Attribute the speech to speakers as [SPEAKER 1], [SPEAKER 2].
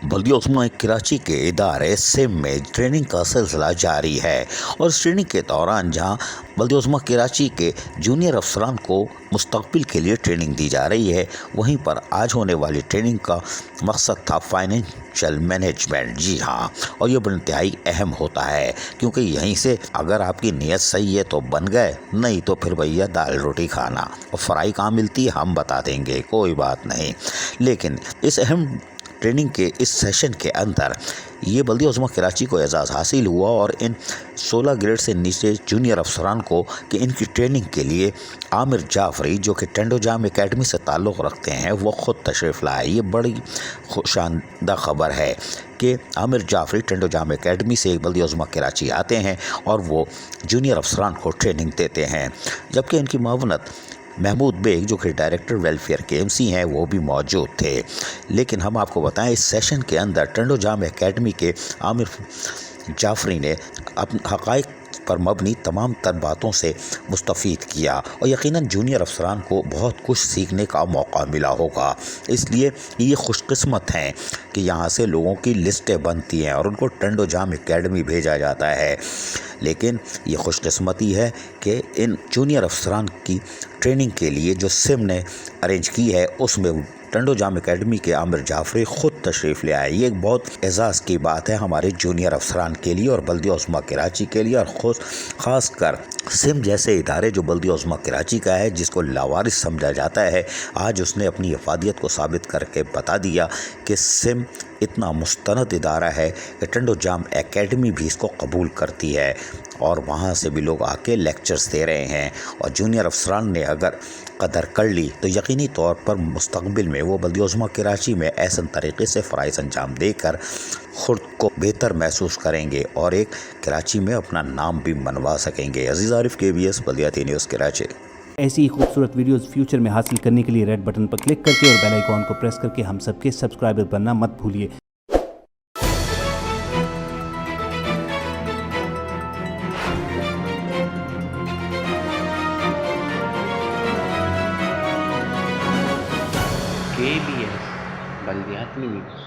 [SPEAKER 1] बल्दिया उस्मा कराची के इदारे सिम में ट्रेनिंग का सिलसिला जारी है और इस ट्रेनिंग के दौरान जहां बल्दिया उस्मा कराची के जूनियर अफसरान को मुस्तकबिल के लिए ट्रेनिंग दी जा रही है, वहीं पर आज होने वाली ट्रेनिंग का मकसद था फाइनेंशियल मैनेजमेंट। जी हाँ, और ये इंतहाई अहम होता है क्योंकि यहीं से अगर आपकी नीयत सही है तो बन गए, नहीं तो फिर भैया दाल रोटी खाना। और फ्राई कहाँ मिलती है हम बता देंगे, कोई बात नहीं। लेकिन इस अहम ट्रेनिंग के इस सेशन के अंदर ये बल्दिया उस्मा कराची को एजाज़ हासिल हुआ और इन 16 ग्रेड से नीचे जूनियर अफसरान को कि इनकी ट्रेनिंग के लिए आमिर जाफरी जो कि टेंडो जाम एकेडमी से ताल्लुक़ रखते हैं वो ख़ुद तशरीफ़ लाए। ये बड़ी शानदार ख़बर है कि आमिर जाफरी टेंडो जाम एकेडमी से बल्दिया उस्मा कराची आते हैं और वो जूनियर अफसरान को ट्रेनिंग देते हैं, जबकि इनकी मावनत महमूद बेग जो कि डायरेक्टर वेलफेयर के एमसी हैं वो भी मौजूद थे। लेकिन हम आपको बताएं इस सेशन के अंदर टेंडो जाम एकेडमी के आमिर जाफरी ने अपने हक़ाइक़ पर मबनी तमाम तर बातों से मुस्तफ़ीद किया और यकीनन जूनियर अफसरान को बहुत कुछ सीखने का मौका मिला होगा। इसलिए ये खुशकिस्मत हैं कि यहाँ से लोगों की लिस्टें बनती हैं और उनको टेंडो जाम एकेडमी भेजा जाता है। लेकिन ये खुशकिस्मती है कि इन जूनियर अफसरान की ट्रेनिंग के लिए जो सिम ने अरेंज की है उसमें टेंडो जाम एकेडमी के आमिर जाफरी ख़ुद तशरीफ़ ले आए। ये एक बहुत एजाज़ की बात है हमारे जूनियर अफसरान के लिए और बल्दिया उस्मा कराची के लिए, और ख़ास कर सिम जैसे इदारे जो बल्दिया उस्मा कराची का है जिसको लावारिस समझा जाता है, आज उसने अपनी अफादियत को साबित करके बता दिया कि सिम इतना मुस्तनद इदारा है कि टेंडो जाम एकेडमी भी इसको कबूल करती है और वहाँ से भी लोग आके लेक्चर्स दे रहे हैं। और जूनियर अफसरान ने अगर कदर कर ली तो यकीनी तौर पर मुस्तकबिल में वो बल्दिया उस्मा कराची में ऐसा तरीके से फ़राइज़ अंजाम देकर ख़ुद को बेहतर महसूस करेंगे और एक कराची में अपना नाम भी मनवा सकेंगे। अजीज़ आरिफ, KBS बल्दिया न्यूज़ कराची।
[SPEAKER 2] ऐसी ही खूबसूरत वीडियोस फ्यूचर में हासिल करने के लिए रेड बटन पर क्लिक करके और बेल आइकॉन को प्रेस करके हम सबके सब्सक्राइबर बनना मत भूलिए।
[SPEAKER 3] KBS बल्दियातनी न्यूज़।